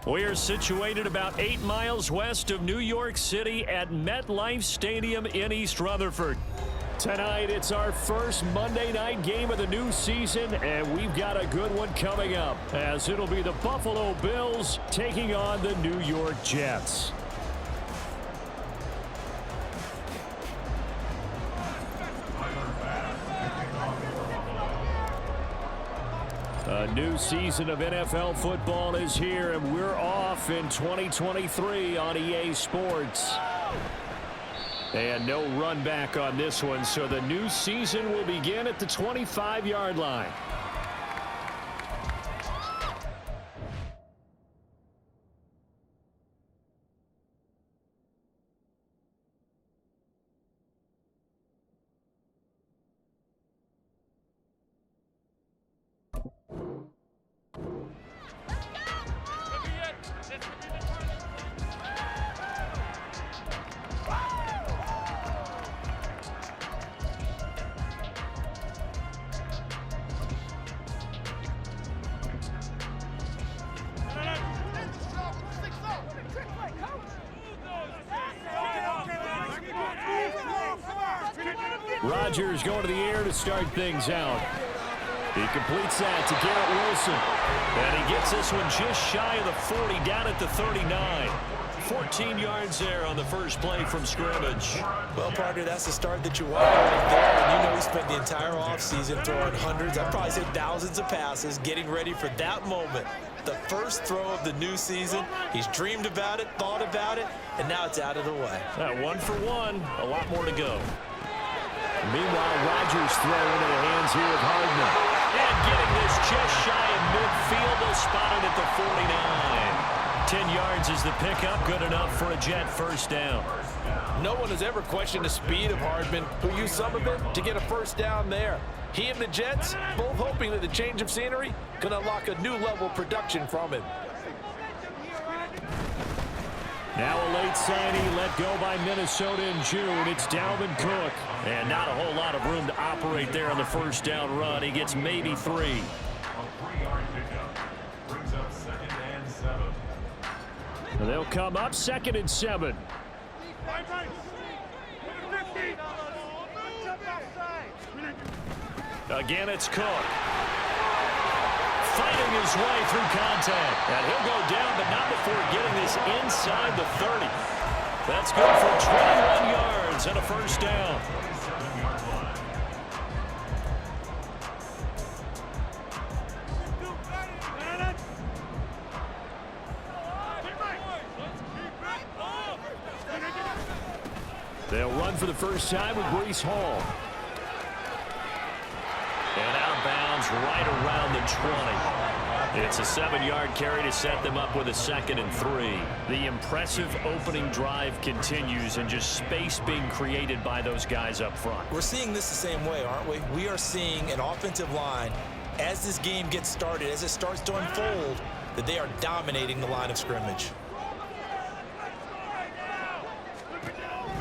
We're situated about 8 miles west of New York City at MetLife Stadium in East Rutherford. Tonight, it's our first Monday night game of the new season, and we've got a good one coming up, as it'll be the Buffalo Bills taking on the New York Jets. A new season of NFL football is here, and we're off in 2023 on EA Sports. And no run back on this one, so the new season will begin at the 25-yard line. Rodgers going to the air to start things out. He completes that to Garrett Wilson. And he gets this one just shy of the 40, down at the 39. 14 yards there on the first play from scrimmage. Well, partner, that's the start that you want right there. And you know he spent the entire offseason throwing hundreds, I'd probably say thousands of passes, getting ready for that moment. The first throw of the new season. He's dreamed about it, thought about it, and now it's out of the way. 1 for 1, a lot more to go. Meanwhile, Rodgers throw into the hands here of Hardman. And getting this just shy of midfield, they'll spot it at the 49. 10 yards is the pickup, good enough for a Jet first down. No one has ever questioned the speed of Hardman, who used some of it to get a first down there. He and the Jets both hoping that the change of scenery can unlock a new level of production from him. Now a late signing let go by Minnesota in June. It's Dalvin Cook. And not a whole lot of room to operate there on the first down run. He gets maybe 3. And they'll come up 2nd and 7. Again, it's Cook. Fighting his way through contact. And he'll go down, but not before getting this inside the 30. That's good for 21 yards and a first down. They'll run for the first time with Breece Hall. And outbounds right around the 20. It's a 7-yard carry to set them up with a 2nd and 3. The impressive opening drive continues, and just space being created by those guys up front. We're seeing this the same way, aren't we? We are seeing an offensive line, as this game gets started, as it starts to unfold, that they are dominating the line of scrimmage.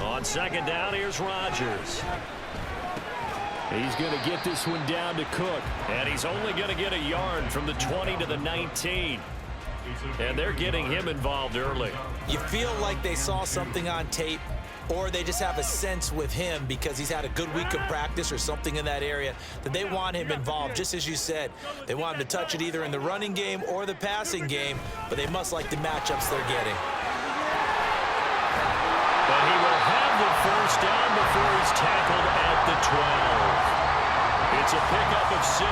On 2nd down, here's Rodgers. He's going to get this one down to Cook. And he's only going to get a yard from the 20 to the 19. And they're getting him involved early. You feel like they saw something on tape, or they just have a sense with him because he's had a good week of practice or something in that area that they want him involved. Just as you said, they want him to touch it either in the running game or the passing game, but they must like the matchups they're getting. But he will have the first down before he's tackled at the 12. It's a pickup of 6.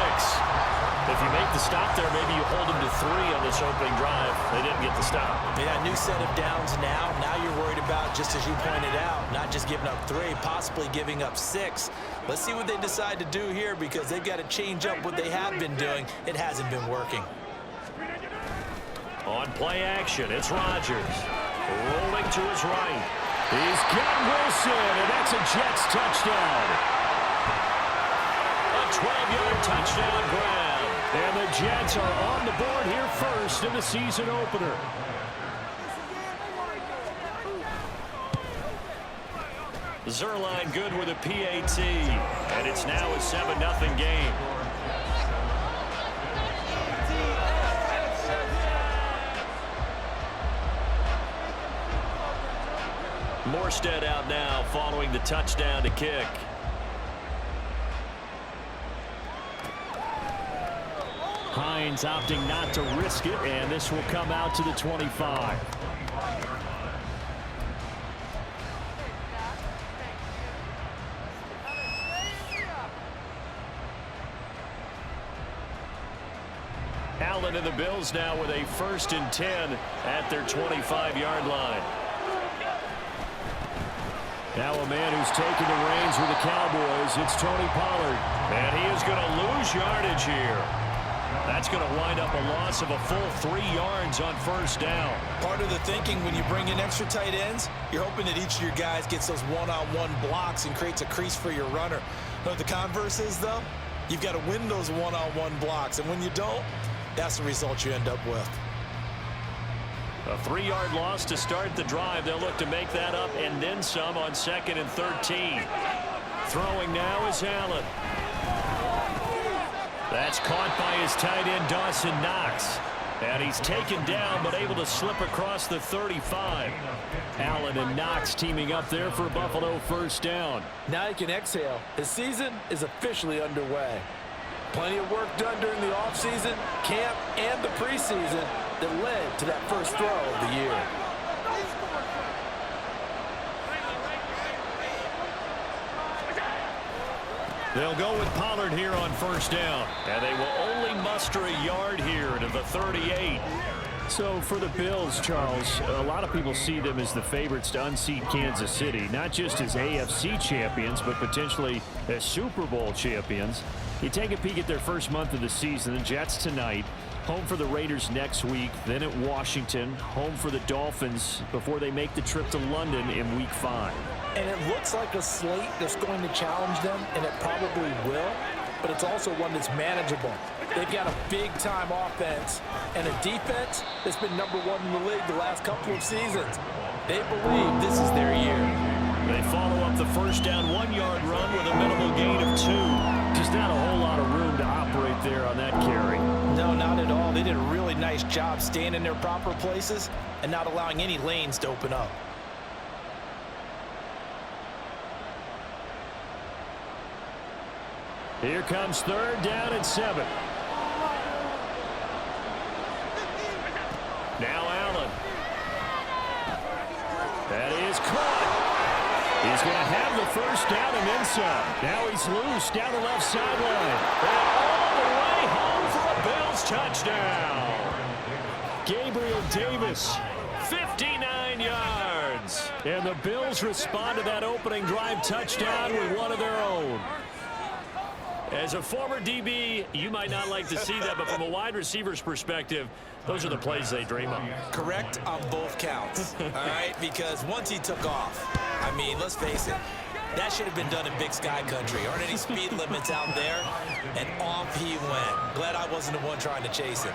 If you make the stop there, maybe you hold him to 3 on this opening drive, they didn't get the stop. Yeah, new set of downs now. Now you're worried about, just as you pointed out, not just giving up 3, possibly giving up 6. Let's see what they decide to do here, because they've got to change up what they have been doing. It hasn't been working. On play action, it's Rodgers. Rolling to his right. He's got Wilson, and that's a Jets touchdown. A 12-yard touchdown grab. And the Jets are on the board here first in the season opener. Zuerlein good with a PAT. And it's now a 7-0 game. Morstead out now following the touchdown to kick. Hines opting not to risk it, and this will come out to the 25. Allen and the Bills now with a 1st and 10 at their 25-yard line. Now a man who's taken the reins with the Cowboys, it's Tony Pollard. And he is going to lose yardage here. That's going to wind up a loss of a full 3 yards on 1st down. Part of the thinking when you bring in extra tight ends, you're hoping that each of your guys gets those one-on-one blocks and creates a crease for your runner. But the converse is, though, you've got to win those one-on-one blocks. And when you don't, that's the result you end up with. A 3-yard loss to start the drive. They'll look to make that up and then some on 2nd and 13. Throwing now is Allen. That's caught by his tight end, Dawson Knox. And he's taken down but able to slip across the 35. Allen and Knox teaming up there for Buffalo 1st down. Now he can exhale. His season is officially underway. Plenty of work done during the offseason, camp, and the preseason that led to that first throw of the year. They'll go with Pollard here on 1st down. And they will only muster a yard here to the 38. So for the Bills, Charles, a lot of people see them as the favorites to unseat Kansas City, not just as AFC champions, but potentially as Super Bowl champions. You take a peek at their first month of the season. The Jets tonight, home for the Raiders next week, then at Washington, home for the Dolphins before they make the trip to London in Week 5. And it looks like a slate that's going to challenge them, and it probably will, but it's also one that's manageable. They've got a big-time offense and a defense that's been #1 in the league the last couple of seasons. They believe this is their year. They follow up the 1st down 1-yard run with a minimal gain of 2. Just not a whole lot of room to operate there on that carry. No, not at all. They did a really nice job staying in their proper places and not allowing any lanes to open up. Here comes 3rd down and 7. Now Allen. That is caught. He's going to have the 1st down and then some. Now he's loose down the left sideline. And all the way home for a Bills touchdown. Gabriel Davis, 59 yards. And the Bills respond to that opening drive touchdown with one of their own. As a former DB, you might not like to see that, but from a wide receiver's perspective, those are the plays they dream of. Correct on both counts, all right? Because once he took off, I mean, let's face it, that should have been done in Big Sky Country. Aren't any speed limits out there? And off he went. Glad I wasn't the one trying to chase him.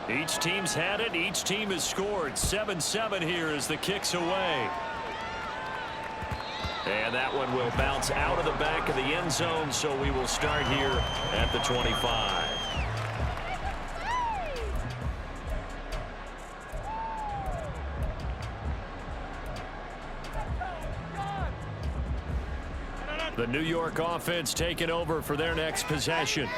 Each team's had it. Each team has scored. 7-7 here as the kick's away. And that one will bounce out of the back of the end zone, so we will start here at the 25. The New York offense taking over for their next possession.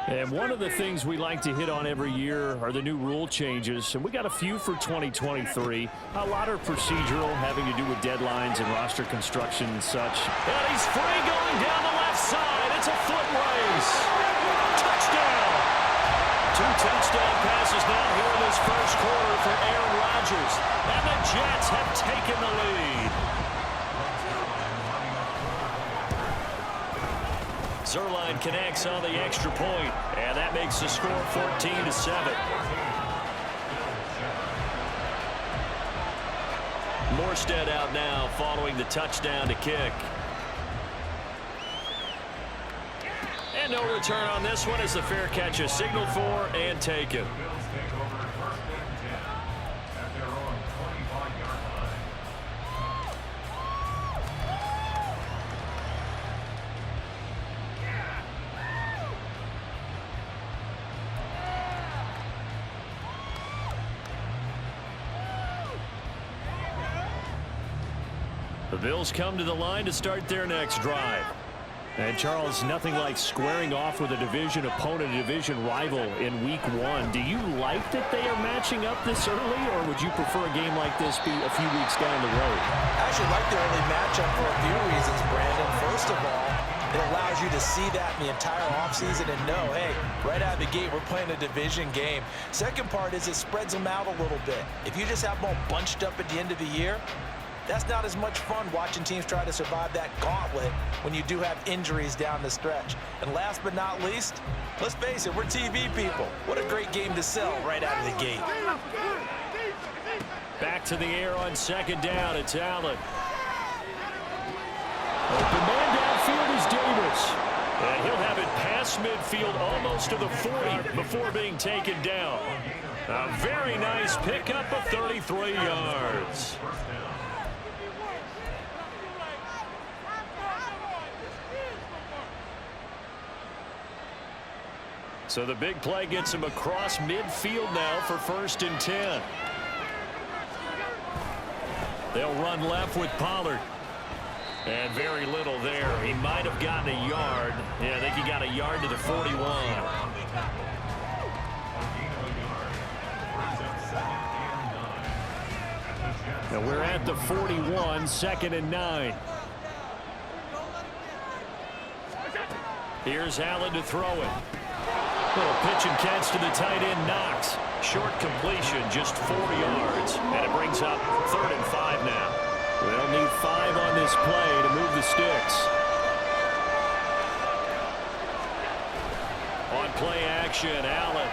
And one of the things we like to hit on every year are the new rule changes. And we got a few for 2023. A lot are procedural, having to do with deadlines and roster construction and such. And he's free going down the left side. It's a foot race. Touchdown. 2 touchdown passes now here in this first quarter for Aaron Rodgers. And the Jets have taken the lead. Zuerlein connects on the extra point, and that makes the score 14-7. Morstead out now following the touchdown to kick. And no return on this one as the fair catch is signaled for and taken. The Bills come to the line to start their next drive. And, Charles, nothing like squaring off with a division opponent, a division rival in Week 1. Do you like that they are matching up this early, or would you prefer a game like this be a few weeks down the road? I actually like the early matchup for a few reasons, Brandon. First of all, it allows you to see that in the entire offseason and know, hey, right out of the gate, we're playing a division game. Second part is it spreads them out a little bit. If you just have them all bunched up at the end of the year, that's not as much fun watching teams try to survive that gauntlet when you do have injuries down the stretch. And last but not least, let's face it, we're TV people. What a great game to sell right out of the gate. Back to the air on second down. It's Allen. Open man downfield is Davis. And he'll have it past midfield almost to the 40 before being taken down. A very nice pickup of 33 yards. So the big play gets him across midfield now for 1st and 10. They'll run left with Pollard. And very little there. He might have gotten a yard. Yeah, I think he got a yard to the 41. Now we're at the 41, 2nd and 9. Here's Allen to throw it. Little pitch and catch to the tight end, Knox. Short completion, just 4 yards. And it brings up 3rd and 5 now. They'll need 5 on this play to move the sticks. On play action, Allen.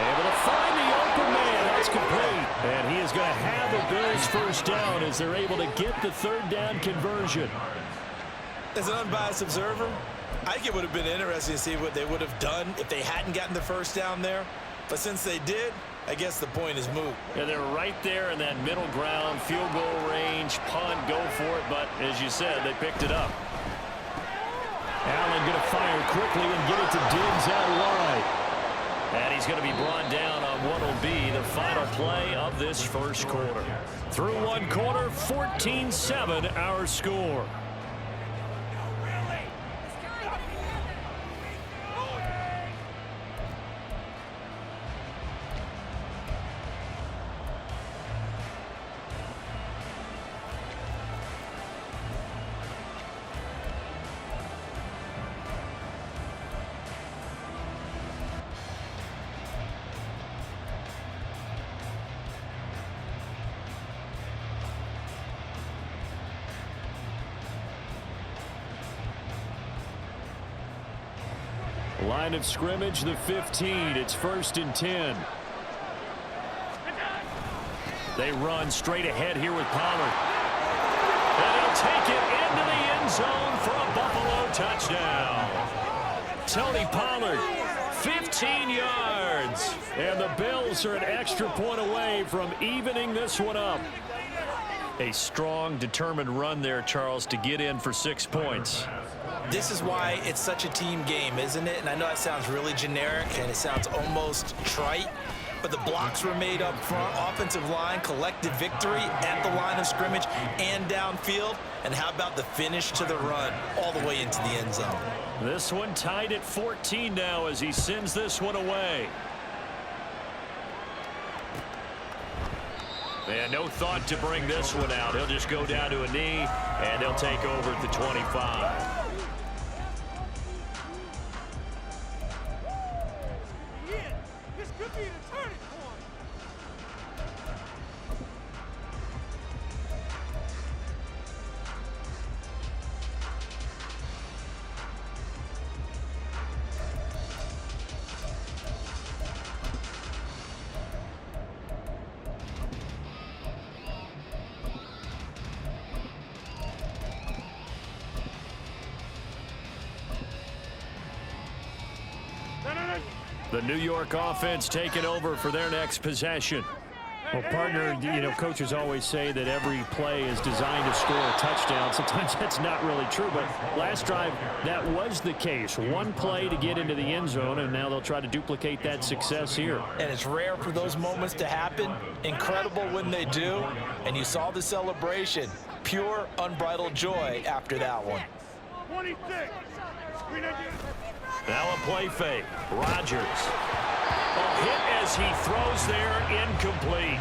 Able to find the open man. That's complete. And he is going to have the Bills first down as they're able to get the 3rd down conversion. As an unbiased observer, I think it would have been interesting to see what they would have done if they hadn't gotten the first down there. But since they did, I guess the point is moot. Yeah, they're right there in that middle ground, field goal range, punt, go for it. But as you said, they picked it up. Allen going to fire quickly and get it to Diggs out wide. And he's going to be brought down on what will be the final play of this first quarter. Through 1 quarter, 14-7 our score. Line of scrimmage, the 15. It's 1st and 10. They run straight ahead here with Pollard. And he'll take it into the end zone for a Buffalo touchdown. Tony Pollard, 15 yards. And the Bills are an extra point away from evening this one up. A strong, determined run there, Charles, to get in for 6 points. This is why it's such a team game, isn't it? And I know that sounds really generic and it sounds almost trite, but the blocks were made up front, offensive line, collective victory at the line of scrimmage and downfield. And how about the finish to the run all the way into the end zone? This one tied at 14 now as he sends this one away. And no thought to bring this one out. He'll just go down to a knee, and they'll take over at the 25. The New York offense taking over for their next possession. Well, partner, coaches always say that every play is designed to score a touchdown. Sometimes that's not really true, but last drive, that was the case. One play to get into the end zone, and now they'll try to duplicate that success here. And it's rare for those moments to happen. Incredible when they do. And you saw the celebration. Pure, unbridled joy after that one. 26. Now a play fake. Rodgers. A hit as he throws there, incomplete.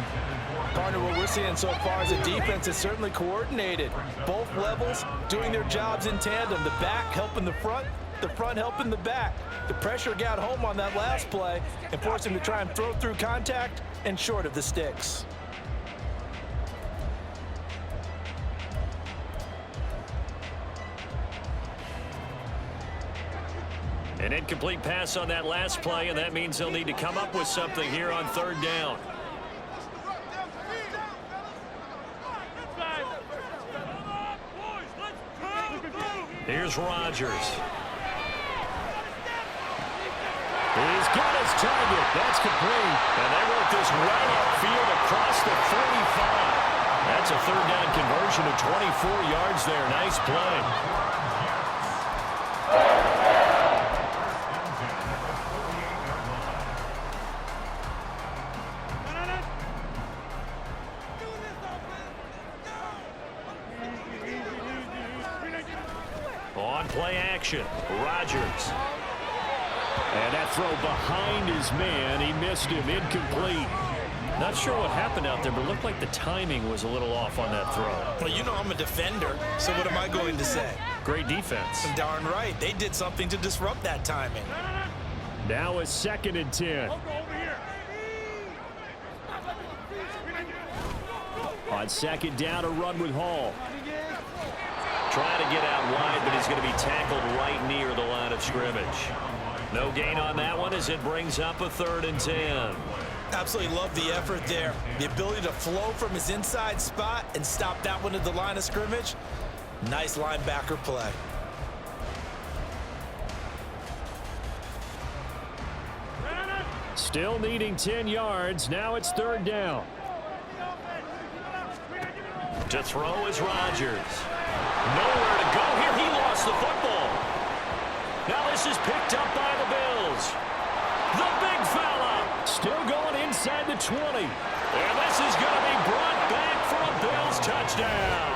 Partner, what we're seeing so far is a defense is certainly coordinated. Both levels doing their jobs in tandem. The back helping the front helping the back. The pressure got home on that last play and forced him to try and throw through contact and short of the sticks. An incomplete pass on that last play, and that means they'll need to come up with something here on third down. Here's Rodgers. He's got his target. That's complete. And they work this right upfield across the 45. That's a third down conversion of 24 yards there. Nice play. On play action, Rodgers. And that throw behind his man. He missed him, incomplete. Not sure what happened out there, but it looked like the timing was a little off on that throw. Well, you know I'm a defender, so what am I going to say? Great defense. Darn right. They did something to disrupt that timing. Now a 2nd and 10. On 2nd down, a run with Hall. Trying to get out wide, but he's going to be tackled right near the line of scrimmage. No gain on that one as it brings up a 3rd and 10. Absolutely love the effort there. The ability to flow from his inside spot and stop that one at the line of scrimmage. Nice linebacker play. Still needing 10 yards. Now it's 3rd down. To throw is Rodgers. Nowhere to go here. He lost the football. Now this is picked up by the Bills. The big fella. Still going inside the 20. And this is going to be brought back for a Bills touchdown.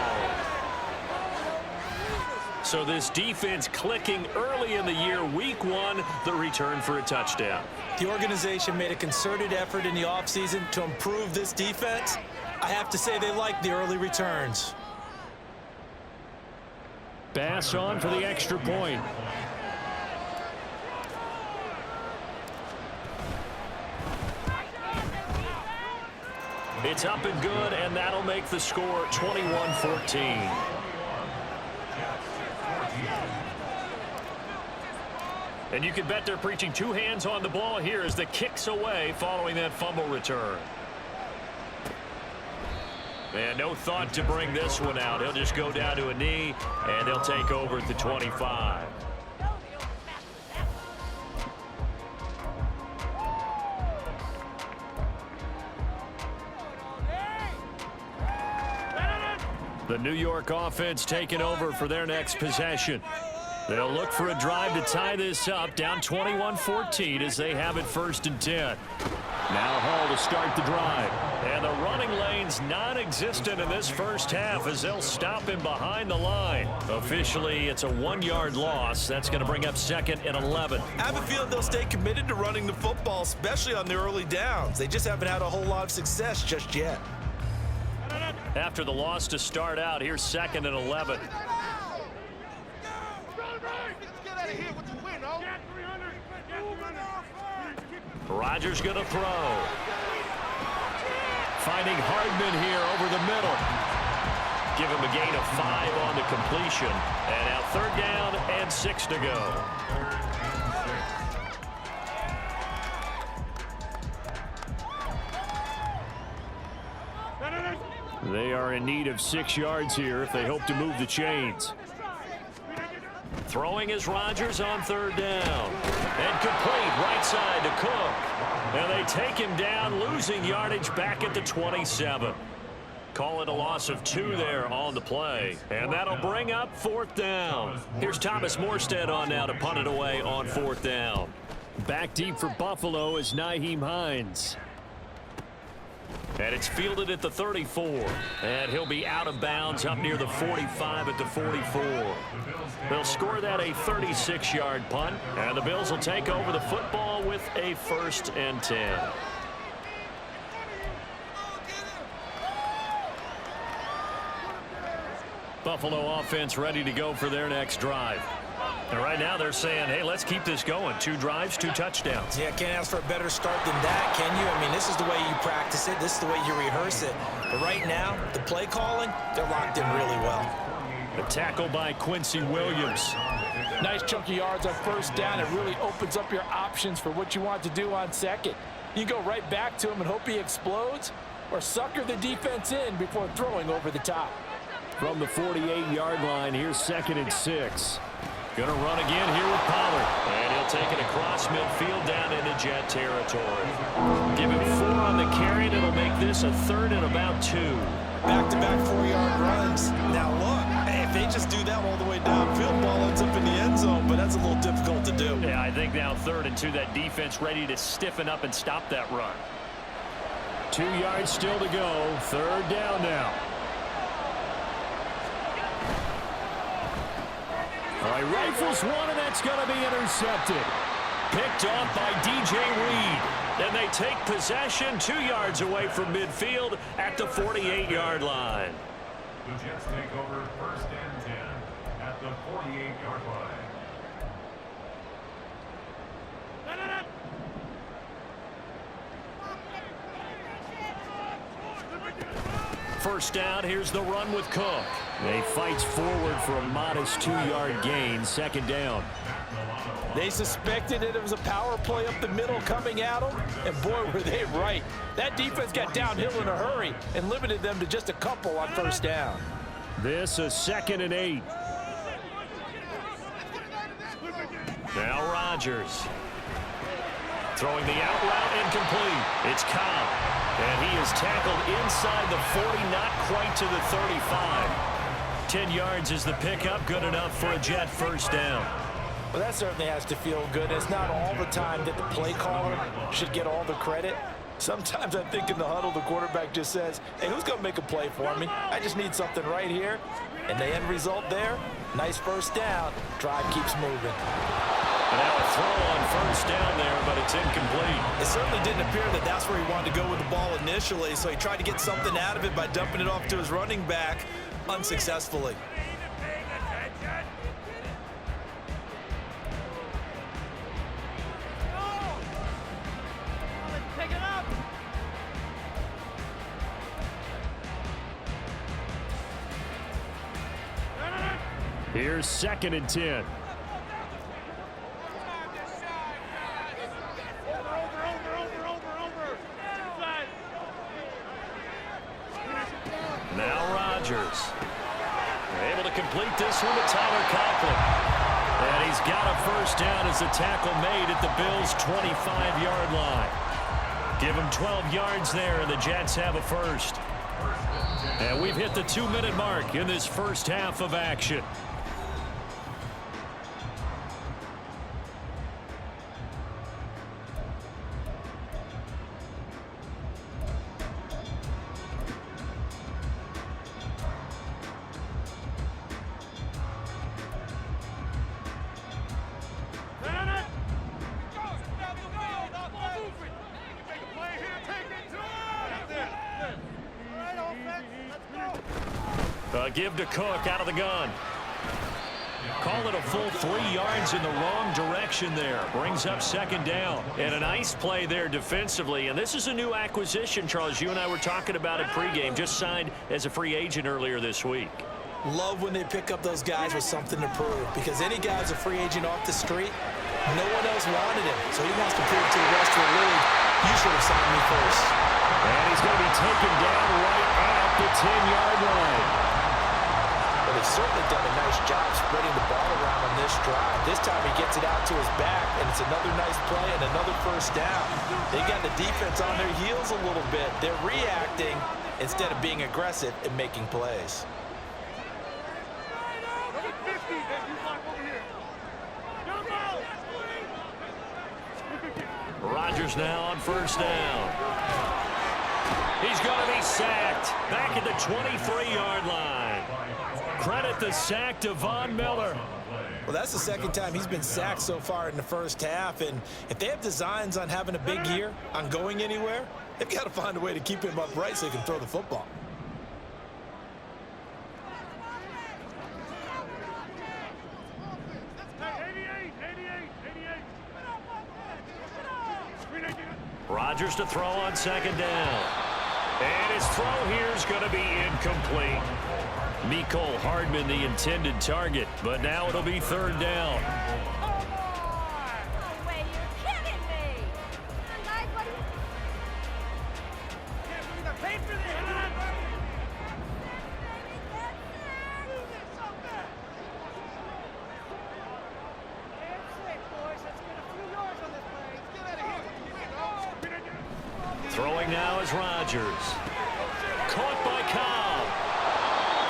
So this defense clicking early in the year. Week 1, the return for a touchdown. The organization made a concerted effort in the offseason to improve this defense. I have to say they like the early returns. Pass on for the extra point. It's up and good, and that'll make the score 21-14. And you can bet they're preaching 2 hands on the ball here as the kick's away following that fumble return. And no thought to bring this one out. He'll just go down to a knee, and they'll take over at the 25. The New York offense taking over for their next possession. They'll look for a drive to tie this up, down 21-14 as they have it 1st and 10. Now Hall to start the drive. And the running lane's non-existent in this first half as they'll stop him behind the line. Officially, it's a 1-yard loss. That's going to bring up 2nd and 11. I have a feeling they'll stay committed to running the football, especially on the early downs. They just haven't had a whole lot of success just yet. After the loss to start out, here's 2nd and 11. Rodgers going to throw. Finding Hardman here over the middle. Give him a gain of 5 on the completion. And now 3rd down and 6 to go. They are in need of 6 yards here if they hope to move the chains. Throwing is Rodgers on third down. And complete right side to Cook. And they take him down, losing yardage back at the 27. Call it a loss of 2 there on the play. And that'll bring up fourth down. Here's Thomas Morstead on now to punt it away on fourth down. Back deep for Buffalo is Nyheim Hines. And it's fielded at the 34. And he'll be out of bounds up near the 45 at the 44. They'll score that a 36-yard punt. And the Bills will take over the football with a 1st and 10. Buffalo offense ready to go for their next drive. And right now they're saying, hey, let's keep this going. 2 drives, 2 touchdowns. Yeah, can't ask for a better start than that, can you? I mean, this is the way you practice it. This is the way you rehearse it. But right now, the play calling, they're locked in really well. A tackle by Quincy Williams. Nice chunky yards on first down. It really opens up your options for what you want to do on second. You go right back to him and hope he explodes, or sucker the defense in before throwing over the top. From the 48-yard line, here's 2nd and 6. Gonna run again here with Pollard. And he'll take it across midfield down into Jet territory. Give him 4 on the carry, and it'll make this a 3rd and about 2. Back-to-back 4-yard runs. Now look, if they just do that all the way downfield, ball ends up in the end zone, but that's a little difficult to do. Yeah, I think now 3rd and 2, that defense ready to stiffen up and stop that run. 2 yards still to go. 3rd down now. All right, rifles one, and that's going to be intercepted. Picked off by DJ Reed. And they take possession 2 yards away from midfield at the 48-yard line. The Jets take over 1st and 10 at the 48-yard line. First down, here's the run with Cook. They fights forward for a modest 2-yard gain. 2nd down. They suspected that it was a power play up the middle coming at them, and boy, were they right. That defense got downhill in a hurry and limited them to just a couple on first down. This is 2nd and 8. Now Rodgers. Throwing the out route incomplete. It's Cobb. And he is tackled inside the 40, not quite to the 35. 10 yards is the pickup, good enough for a Jet first down. Well, that certainly has to feel good. It's not all the time that the play caller should get all the credit. Sometimes I think in the huddle, the quarterback just says, hey, who's going to make a play for me? I just need something right here. And the end result there, nice first down. Drive keeps moving. And now a throw on first down there, but it's incomplete. It certainly didn't appear that that's where he wanted to go with the ball initially, so he tried to get something out of it by dumping it off to his running back unsuccessfully. Here's 2nd and 10. Now Rodgers. Able to complete this one to Tyler Conklin. And he's got a first down as the tackle made at the Bills' 25-yard line. Give him 12 yards there, and the Jets have a first. And we've hit the 2-minute mark in this first half of action. Give to Cook out of the gun. Call it a full 3 yards in the wrong direction there. Brings up 2nd down. And a nice play there defensively. And this is a new acquisition, Charles. You and I were talking about it pregame. Just signed as a free agent earlier this week. Love when they pick up those guys with something to prove, because any guy who's a free agent off the street, no one else wanted him. So he wants to prove to the rest of the league, you should have signed me first. And he's going to be taken down right at the 10-yard line. But they've certainly done a nice job spreading the ball around on this drive. This time he gets it out to his back, and it's another nice play and another first down. They got the defense on their heels a little bit. They're reacting instead of being aggressive and making plays. Rodgers now on first down. He's going to be sacked back at the 23-yard line. Credit the sack to Von Miller. Well, that's the second time he's been sacked so far in the first half, and if they have designs on having a big year, on going anywhere, they've got to find a way to keep him upright so he can throw the football. Rodgers to throw on second down. And his throw here is going to be incomplete. Mecole Hardman the intended target, but now it'll be third down. No way, you're kidding me! Guys, what are you... Throwing now is Rodgers. Caught by Cobb.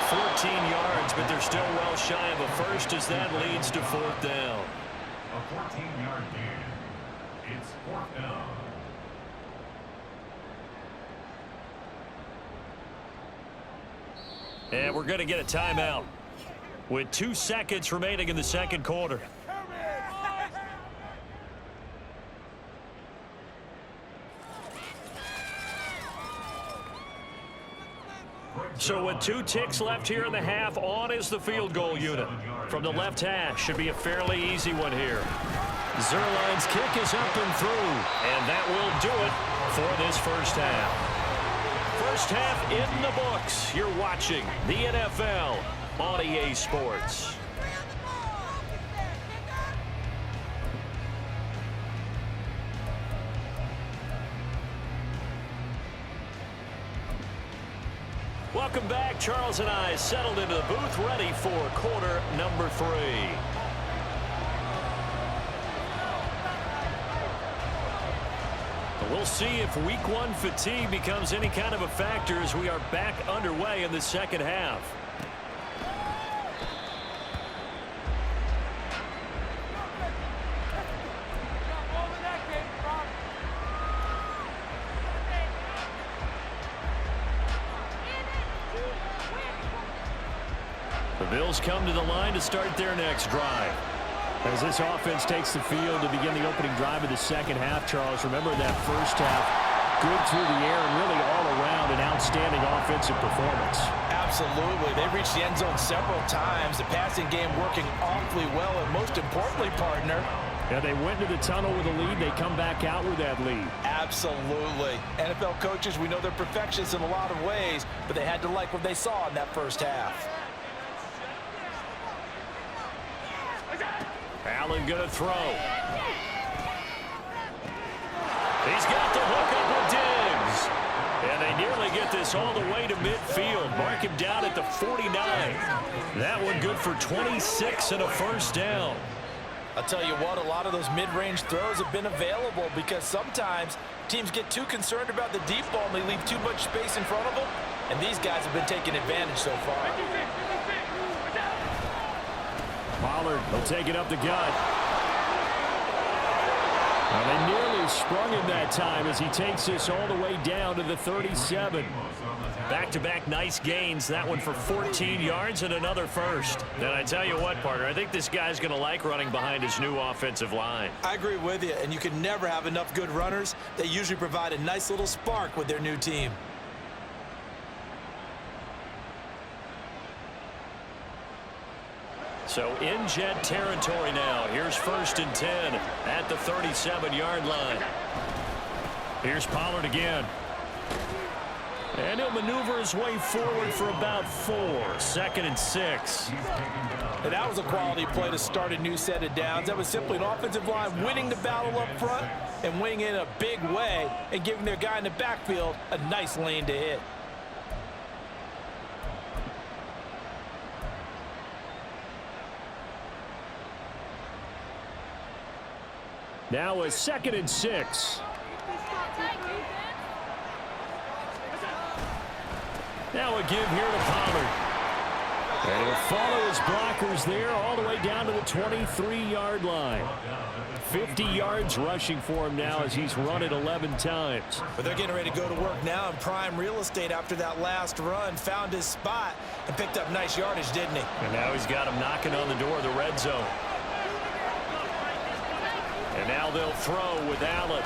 14 yards, but they're still well shy of a first as that leads to fourth down. A 14-yard gain. It's fourth down. And we're going to get a timeout with 2 seconds remaining in the second quarter. So with 2 ticks left here in the half, on is the field goal unit. From the left hash, should be a fairly easy one here. Zuerlein's kick is up and through, and that will do it for this first half. First half in the books. You're watching the NFL on EA Sports. Welcome back. Charles and I settled into the booth, ready for quarter number 3. We'll see if week 1 fatigue becomes any kind of a factor as we are back underway in the second half. The Bills come to the line to start their next drive. As this offense takes the field to begin the opening drive of the second half, Charles, remember that first half, good through the air and really all around an outstanding offensive performance. Absolutely. They reached the end zone several times. The passing game working awfully well, and most importantly, partner, Yeah, they went to the tunnel with a lead. They come back out with that lead. absolutely. NFL coaches, we know they're perfectionists in a lot of ways, but they had to like what they saw in that first half. Allen going to throw. He's got the hook up with Diggs. And they nearly get this all the way to midfield. Mark him down at the 49. That one good for 26 and a first down. I'll tell you what, a lot of those mid-range throws have been available because sometimes teams get too concerned about the deep ball and they leave too much space in front of them. And these guys have been taking advantage so far. Pollard will take it up the gut. Well, they nearly sprung him that time as he takes this all the way down to the 37. Back-to-back nice gains. That one for 14 yards and another first. And I tell you what, partner, I think this guy's going to like running behind his new offensive line. I agree with you, and you can never have enough good runners. They usually provide a nice little spark with their new team. So in Jet territory now. Here's 1st and 10 at the 37-yard line. Here's Pollard again. And he'll maneuver his way forward for about 4. 2nd and 6. And that was a quality play to start a new set of downs. That was simply an offensive line winning the battle up front and winning in a big way and giving their guy in the backfield a nice lane to hit. Now a 2nd and 6. Now a give here to Pollard. And he'll follow his blockers there all the way down to the 23-yard line. 50 yards rushing for him now as he's run it 11 times. But they're getting ready to go to work now in prime real estate after that last run. Found his spot and picked up nice yardage, didn't he? And now he's got him knocking on the door of the red zone. And now they'll throw with Allen.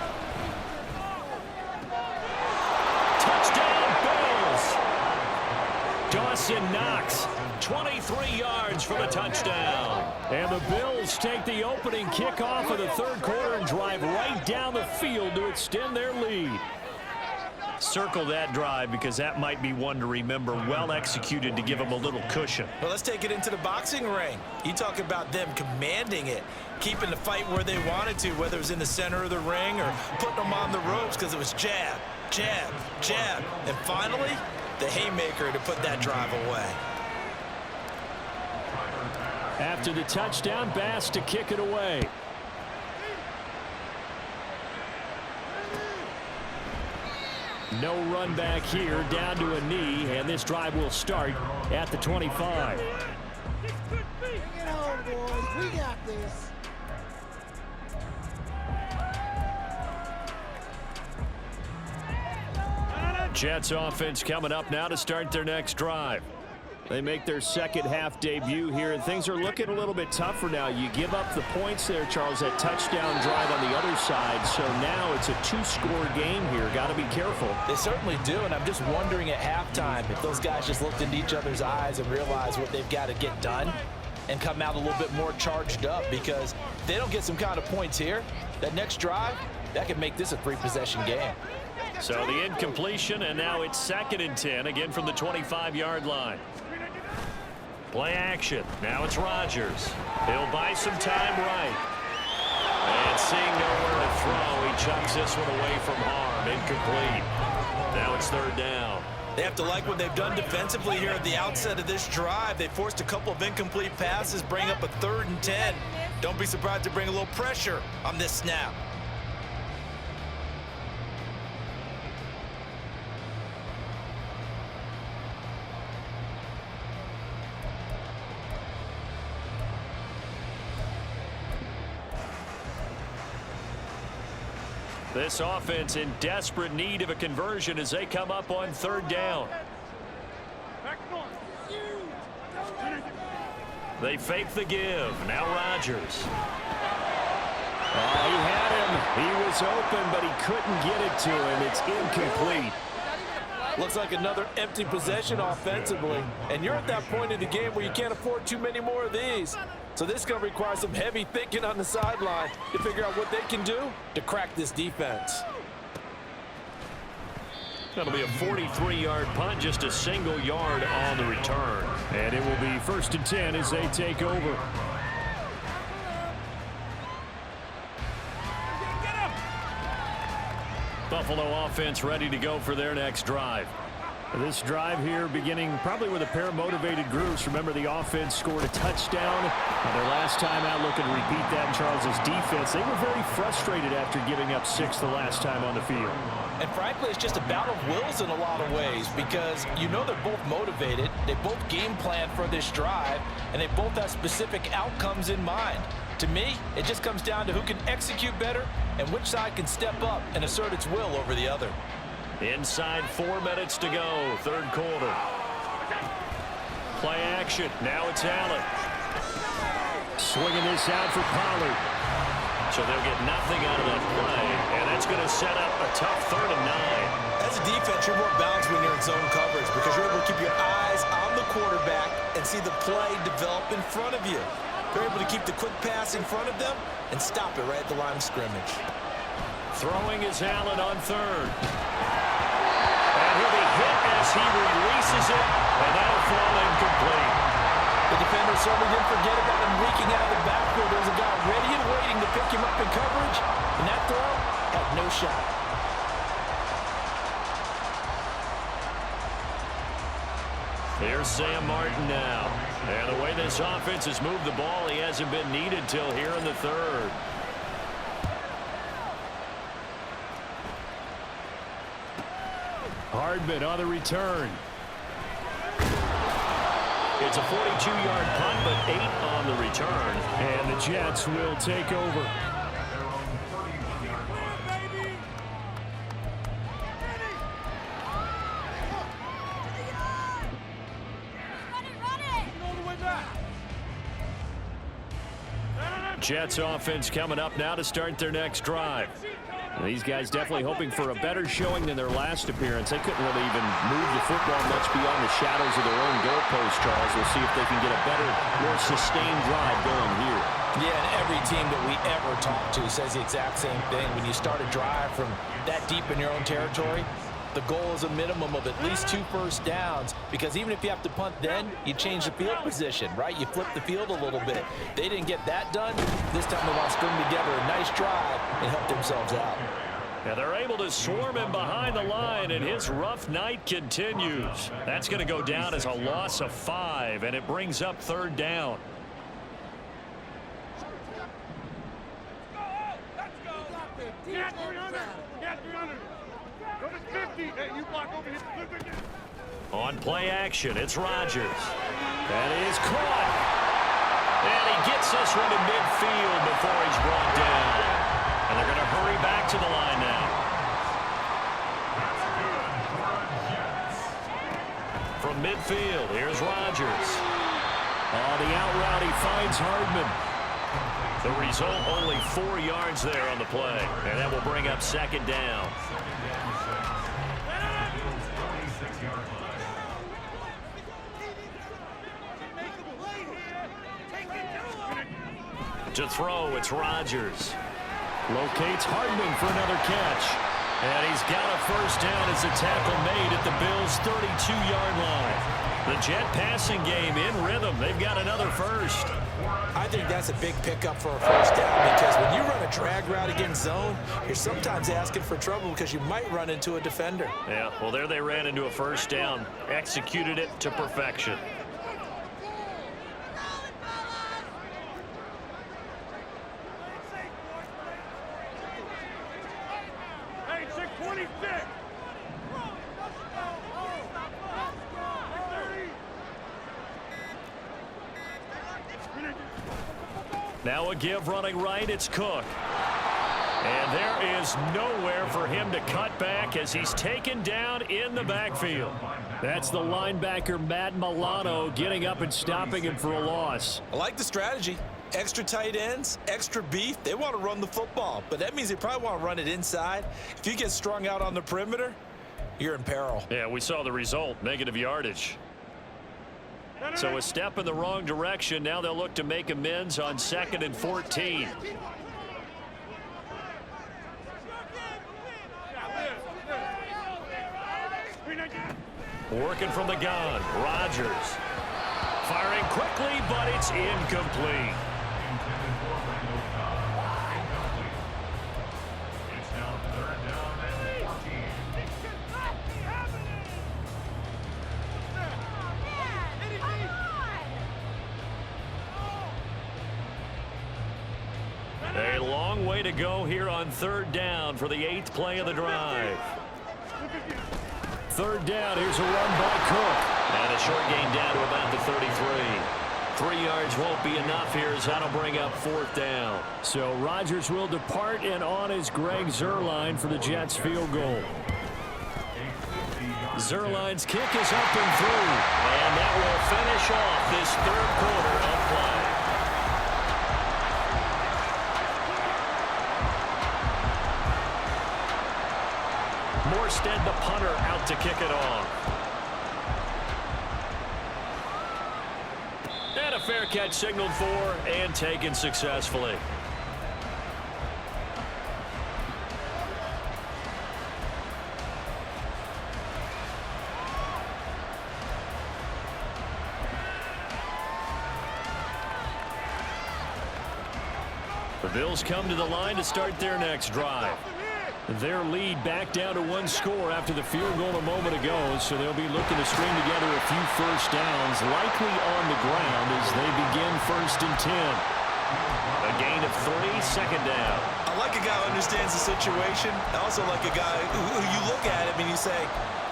Touchdown, Bills! Dawson Knox, 23 yards for the touchdown. And the Bills take the opening kickoff of the 3rd quarter and drive right down the field to extend their lead. Circle that drive because that might be one to remember. Well executed to give them a little cushion. Well, let's take it into the boxing ring. You talk about them commanding it, keeping the fight where they wanted to, whether it was in the center of the ring or putting them on the ropes because it was jab, jab, jab. And finally, the haymaker to put that drive away. After the touchdown, Bass to kick it away. No run back here, down to a knee, and this drive will start at the 25. Bring it home, boys. We got this. Jets offense coming up now to start their next drive. They make their 2nd half debut here, and things are looking a little bit tougher now. You give up the points there, Charles, that touchdown drive on the other side. So now it's a 2-score game here. Got to be careful. They certainly do, and I'm just wondering at halftime if those guys just looked into each other's eyes and realized what they've got to get done and come out a little bit more charged up, because if they don't get some kind of points here, that next drive, that could make this a 3-possession game. So the incompletion, and now it's 2nd and 10, again from the 25-yard line. Play action. Now it's Rodgers. He'll buy some time right. And seeing nowhere to throw, he chucks this one away from harm. Incomplete. Now it's 3rd down. They have to like what they've done defensively here at the outset of this drive. They forced a couple of incomplete passes, bring up a 3rd and 10. Don't be surprised to bring a little pressure on this snap. This offense in desperate need of a conversion as they come up on 3rd down. They fake the give. Now Rodgers. He had him. He was open, but he couldn't get it to him. It's incomplete. Looks like another empty possession offensively, and you're at that point in the game where you can't afford too many more of these. So this is going to require some heavy thinking on the sideline to figure out what they can do to crack this defense. That'll be a 43-yard punt, just a single yard on the return. And it will be 1st and 10 as they take over. Buffalo offense ready to go for their next drive. This drive here beginning probably with a pair of motivated groups. Remember, the offense scored a touchdown on their last time out. Looking to repeat that in Charles's defense. They were very frustrated after giving up 6 the last time on the field. And frankly, it's just a battle of wills in a lot of ways, because you know they're both motivated. They both game plan for this drive, and they both have specific outcomes in mind. To me, it just comes down to who can execute better and which side can step up and assert its will over the other. Inside 4 minutes to go, 3rd quarter. Play action. Now it's Allen. Swinging this out for Pollard. So they'll get nothing out of that play, and that's going to set up a tough 3rd and 9. As a defense, you're more balanced when you're in zone coverage because you're able to keep your eyes on the quarterback and see the play develop in front of you. They're able to keep the quick pass in front of them and stop it right at the line of scrimmage. Throwing is Allen on 3rd. And he'll be hit as he releases it, and that'll fall incomplete. The defender certainly didn't forget about him leaking out of the backfield. There was a guy ready and waiting to pick him up in coverage, and that throw had no shot. Here's Sam Martin now. And the way this offense has moved the ball, he hasn't been needed till here in the 3rd. Hardman on the return. It's a 42-yard punt, but 8 on the return. And the Jets will take over. Jets offense coming up now to start their next drive. These guys definitely hoping for a better showing than their last appearance. They couldn't really even move the football much beyond the shadows of their own goalpost, Charles. We'll see if they can get a better, more sustained drive going here. Yeah, and every team that we ever talk to says the exact same thing. When you start a drive from that deep in your own territory, the goal is a minimum of at least 2 first downs, because even if you have to punt then, you change the field position, right? You flip the field a little bit. They didn't get that done. This time they want to string together a nice drive and help themselves out. And they're able to swarm him behind the line, and his rough night continues. That's going to go down as a loss of 5, and it brings up 3rd down. On play action, it's Rodgers. That is caught. And he gets this one to midfield before he's brought down. And they're going to hurry back to the line now. From midfield, here's Rodgers. On the out route, he finds Hardman. The result, only 4 yards there on the play. And that will bring up 2nd down. To throw, it's Rodgers. Locates Hardman for another catch. And he's got a first down as a tackle made at the Bills' 32-yard line. The Jet passing game in rhythm. They've got another first. I think that's a big pickup for a first down, because when you run a drag route against zone, you're sometimes asking for trouble because you might run into a defender. Yeah, well, there they ran into a first down. Executed it to perfection. Now a give running right, it's Cook. And there is nowhere for him to cut back as he's taken down in the backfield. That's the linebacker, Matt Milano, getting up and stopping him for a loss. I like the strategy. Extra tight ends, extra beef. They want to run the football, but that means they probably want to run it inside. If you get strung out on the perimeter, you're in peril. Yeah, we saw the result, negative yardage. So a step in the wrong direction. Now they'll look to make amends on 2nd and 14. Working from the gun, Rodgers. Firing quickly, but it's incomplete. A long way to go here on 3rd down for the 8th play of the drive. 3rd down, here's a run by Cook. And a short gain down to about the 33. 3 yards won't be enough here as that'll bring up 4th down. So Rodgers will depart, and on is Greg Zuerlein for the Jets field goal. Zuerlein's kick is up and through. And that will finish off this 3rd quarter of play. Morstead, the punter, out to kick it off. And a fair catch signaled for and taken successfully. The Bills come to the line to start their next drive. Their lead back down to 1 score after the field goal a moment ago, so they'll be looking to string together a few first downs, likely on the ground as they begin 1st and 10. A gain of 3, 2nd down. I like a guy who understands the situation. I also like a guy who you look at him and you say,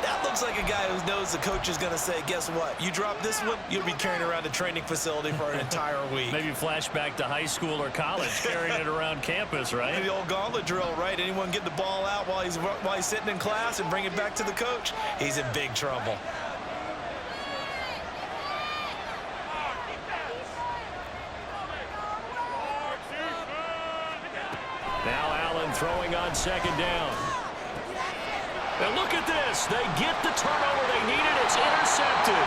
that looks like a guy who knows the coach is going to say, guess what? You drop this one, you'll be carrying around a training facility for an entire week. Maybe flashback to high school or college, carrying it around campus, right? The old gauntlet drill, right? Anyone get the ball out while he's sitting in class and bring it back to the coach? He's in big trouble. Now Allen throwing on second down. And look at this. They get the turnover they needed. It's intercepted.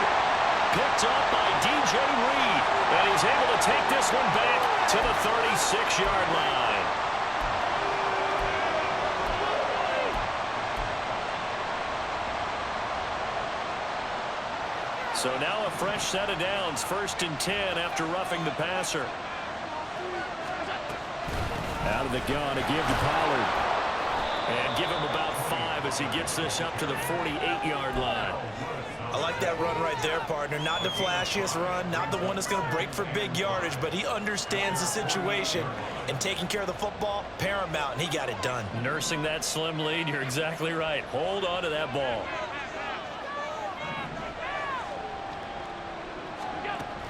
Picked up by DJ Reed. And he's able to take this one back to the 36-yard line. So now a fresh set of downs. 1st and 10 after roughing the passer. Out of the gun, a give to Pollard. And give him about 5 as he gets this up to the 48-yard line. I like that run right there, partner. Not the flashiest run, not the one that's going to break for big yardage, but he understands the situation, and taking care of the football, paramount, and he got it done. Nursing that slim lead, you're exactly right. Hold on to that ball.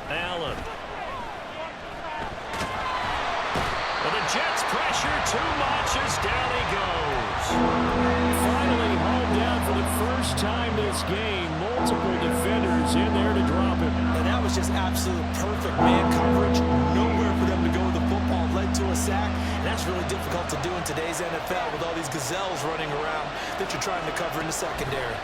Allen. Well, the Jets pressure too much as down he goes. Finally hauled down for the first time this game. Multiple defenders in there to drop him. And that was just absolute perfect man coverage. Nowhere for them to go with the football. Led to a sack. And that's really difficult to do in today's NFL with all these gazelles running around that you're trying to cover in the secondary.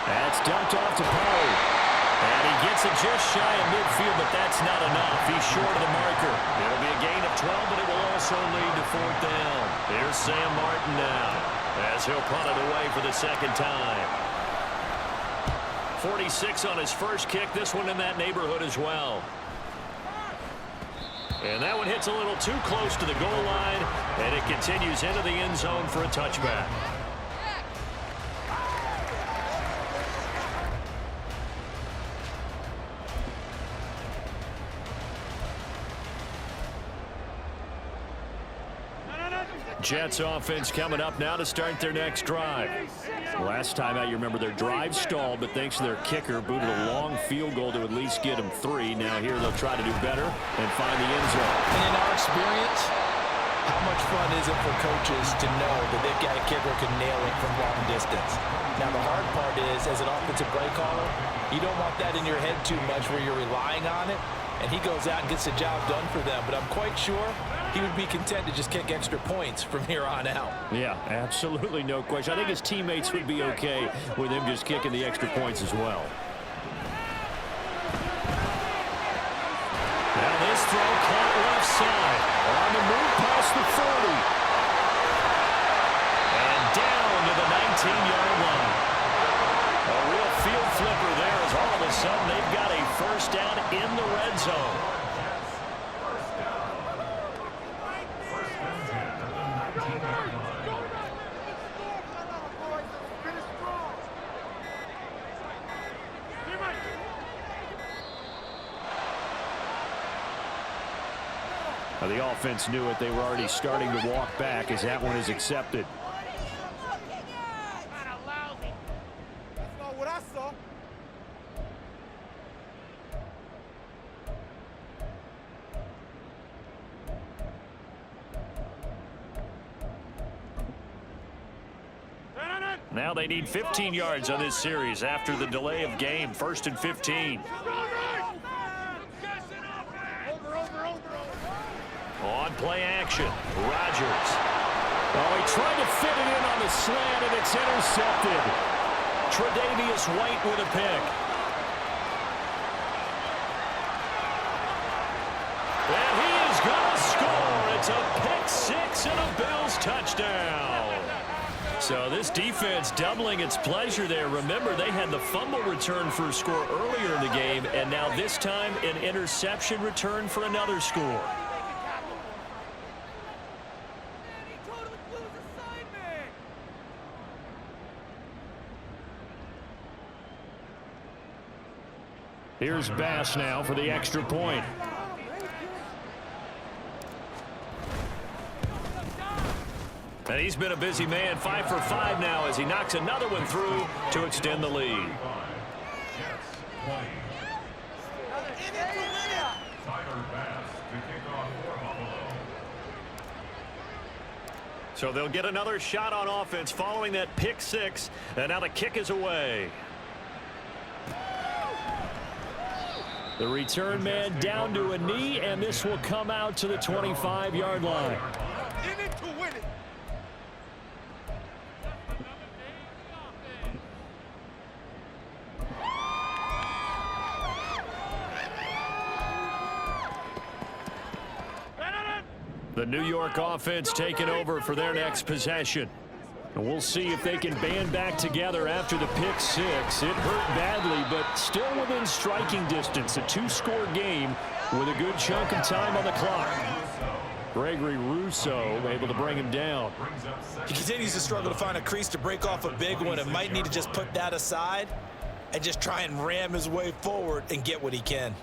That's dumped off to Pollard. And he gets it just shy of midfield, but that's not enough. He's short of the marker. It'll be a gain of 12, but it will also lead to 4th down. Here's Sam Martin now as he'll punt it away for the second time. 46 on his first kick. This one in that neighborhood as well. And that one hits a little too close to the goal line, and it continues into the end zone for a touchback. Jets offense coming up now to start their next drive. Last time out, you remember their drive stalled, but thanks to their kicker, booted a long field goal to at least get them 3. Now here they'll try to do better and find the end zone. And in our experience, how much fun is it for coaches to know that they've got a kicker who can nail it from long distance? Now the hard part is, as an offensive play caller, you don't want that in your head too much where you're relying on it, and he goes out and gets the job done for them. But I'm quite sure he would be content to just kick extra points from here on out. Yeah, absolutely no question. I think his teammates would be okay with him just kicking the extra points as well. Now this throw caught left side. On the move past the 40. And down to the 19-yard line. A real field flipper there as all of a sudden they've got a first down in the red zone. The offense knew it. They were already starting to walk back as that one is accepted. That's not what I saw. Now they need 15 yards on this series after the delay of game. 1st and 15. On play action, Rodgers. Oh, he tried to fit it in on the slant, and it's intercepted. Tre'Davious White with a pick. And he is going to score. It's a pick 6 and a Bills touchdown. So this defense doubling its pleasure there. Remember, they had the fumble return for a score earlier in the game, and now this time an interception return for another score. Here's Bass now for the extra point. And he's been a busy man, 5 for 5 now as he knocks another one through to extend the lead. So they'll get another shot on offense following that pick 6, and now the kick is away. The return man down to a knee, and this will come out to the 25-yard line. In it to win it. The New York offense taking over for their next possession. And we'll see if they can band back together after the pick 6. It hurt badly, but still within striking distance. A 2-score game with a good chunk of time on the clock. Gregory Rousseau able to bring him down. He continues to struggle to find a crease to break off a big one and might need to just put that aside and just try and ram his way forward and get what he can.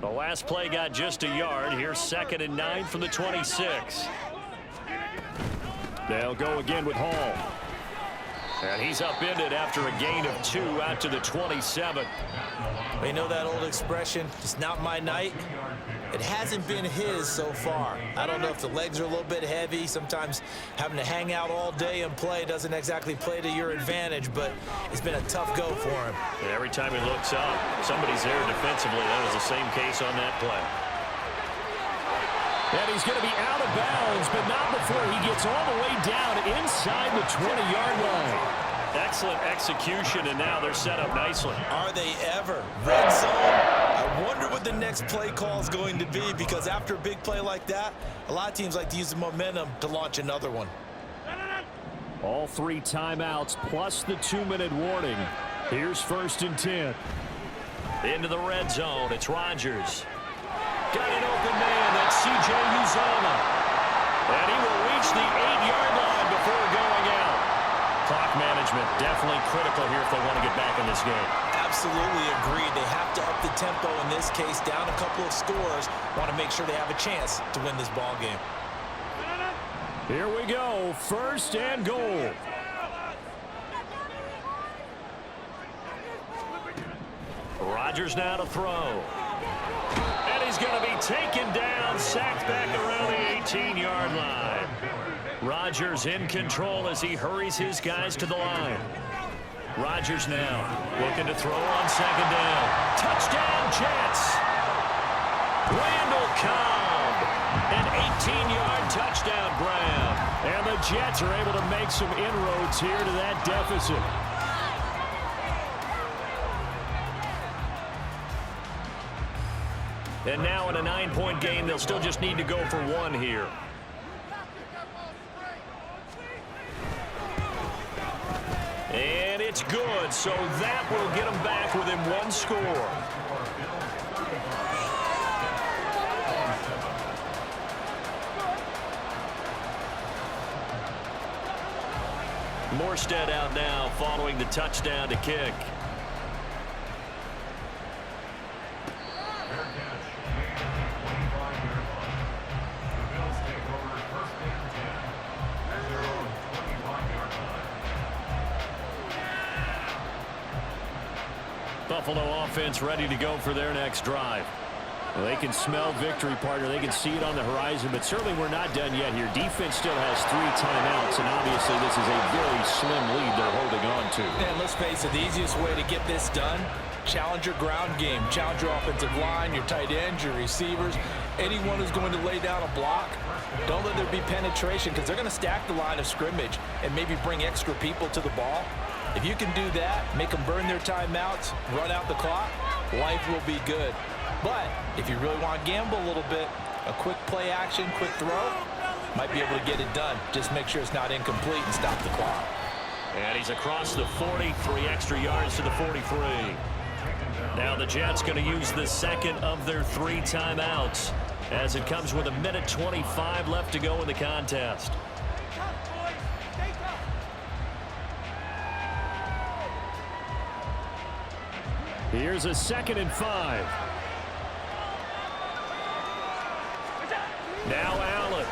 The last play got just a yard. Here's 2nd and 9 from the 26. They'll go again with Hall. And he's upended after a gain of 2 out to the 27. You know that old expression, it's not my night? It hasn't been his so far. I don't know if the legs are a little bit heavy. Sometimes having to hang out all day and play doesn't exactly play to your advantage, but it's been a tough go for him. And every time he looks up, somebody's there defensively. That was the same case on that play. And he's going to be out of bounds, but not before he gets all the way down inside the 20-yard line. Excellent execution, and now they're set up nicely. Are they ever? Red zone? I wonder what the next play call is going to be, because after a big play like that, a lot of teams like to use the momentum to launch another one. All 3 timeouts plus the 2-minute warning. Here's 1st and 10. Into the red zone. It's Rodgers. Got an open man. That's C.J. Uzomah. And he will reach the 8-yard line before going out. Clock management definitely critical here if they want to get back in this game. Absolutely agreed. They have to up the tempo in this case, down a couple of scores. Want to make sure they have a chance to win this ball game. Here we go. 1st and goal. Rodgers now to throw. And he's going to be taken down, sacked back around the 18-yard line. Rodgers in control as he hurries his guys to the line. Rodgers now looking to throw on 2nd down. Touchdown, Jets. Randall Cobb. An 18-yard touchdown grab. And the Jets are able to make some inroads here to that deficit. And now in a 9-point game, they'll still just need to go for 1 here. And it's good, so that will get them back within 1 score. Morstead out now following the touchdown to kick. Buffalo offense ready to go for their next drive. Well, they can smell victory, partner. They can see it on the horizon, but certainly we're not done yet here. Defense still has 3 timeouts, and obviously this is a very slim lead they're holding on to. And let's face it, the easiest way to get this done, challenge your ground game. Challenge your offensive line, your tight ends, your receivers, anyone who's going to lay down a block. Don't let there be penetration, because they're going to stack the line of scrimmage and maybe bring extra people to the ball. If you can do that, make them burn their timeouts, run out the clock, life will be good. But if you really want to gamble a little bit, a quick play action, quick throw, might be able to get it done. Just make sure it's not incomplete and stop the clock. And he's across the 40, 3 extra yards to the 43. Now the Jets going to use the 2nd of their 3 timeouts as it comes with 1:25 left to go in the contest. Here's a 2nd and 5. Now Allen.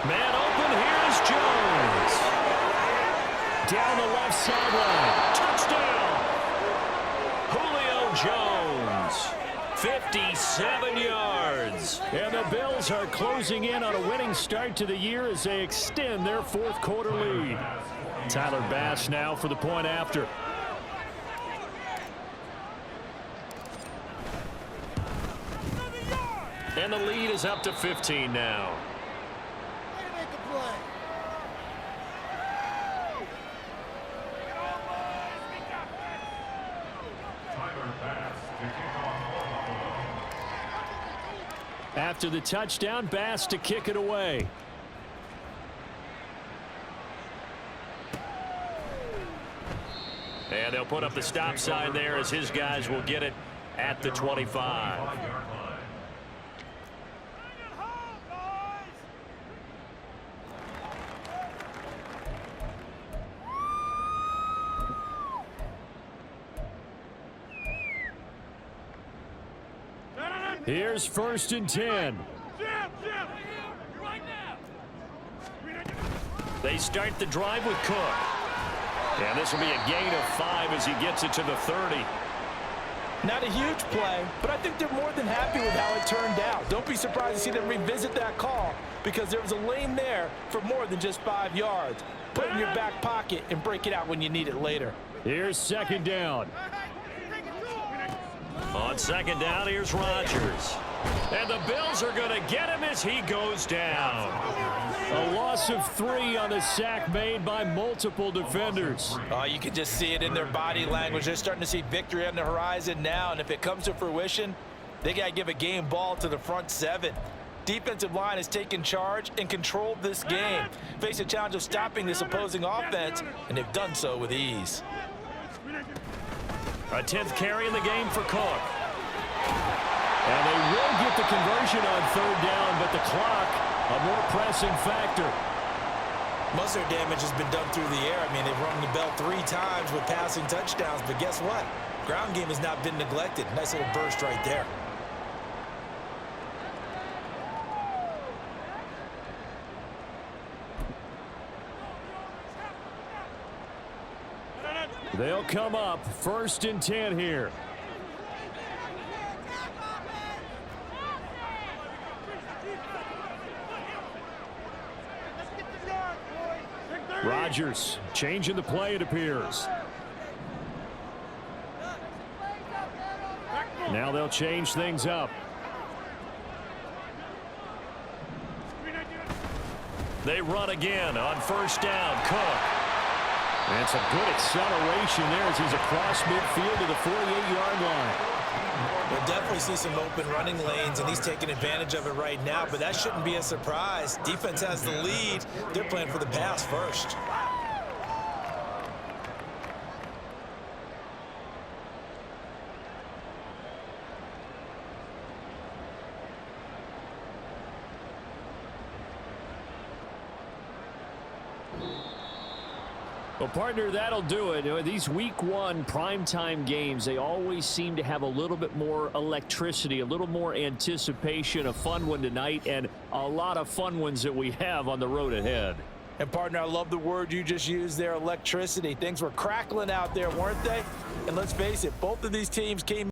Man open, here's Jones. Down the left sideline. Touchdown. Julio Jones. 57 yards. And the Bills are closing in on a winning start to the year as they extend their 4th quarter lead. Tyler Bass now for the point after. And the lead is up to 15 now. Way to make a play. Tyler Bass to kick off Buffalo. After the touchdown, Bass to kick it away. And they'll put up the stop sign there as his guys will get it at the 25. Here's 1st and 10. They start the drive with Cook. And this will be a gain of 5 as he gets it to the 30. Not a huge play, but I think they're more than happy with how it turned out. Don't be surprised to see them revisit that call because there was a lane there for more than just 5 yards. Put it in your back pocket and break it out when you need it later. Here's 2nd down. On 2nd down, here's Rodgers. And the Bills are going to get him as he goes down. A loss of 3 on the sack made by multiple defenders. Oh, you can just see it in their body language. They're starting to see victory on the horizon now, and if it comes to fruition, they got to give a game ball to the front 7. Defensive line has taken charge and controlled this game. Face a challenge of stopping this opposing offense, and they've done so with ease. A 10th carry in the game for Cook. And they will get the conversion on 3rd down, but the clock a more pressing factor. Most of their damage has been done through the air. I mean, they've rung the bell 3 times with passing touchdowns, but guess what? Ground game has not been neglected. Nice little burst right there. They'll come up 1st and 10 here. Rodgers changing the play, it appears. Now they'll change things up. They run again on 1st down. Cook. And some good acceleration there as he's across midfield to the 48-yard line. We'll definitely see some open running lanes, and he's taking advantage of it right now, but that shouldn't be a surprise. Defense has the lead. They're playing for the pass first. Well, partner, that'll do it. You know, these week 1 primetime games, they always seem to have a little bit more electricity, a little more anticipation. A fun one tonight, and a lot of fun ones that we have on the road ahead. And, partner, I love the word you just used there, electricity. Things were crackling out there, weren't they? And let's face it, both of these teams came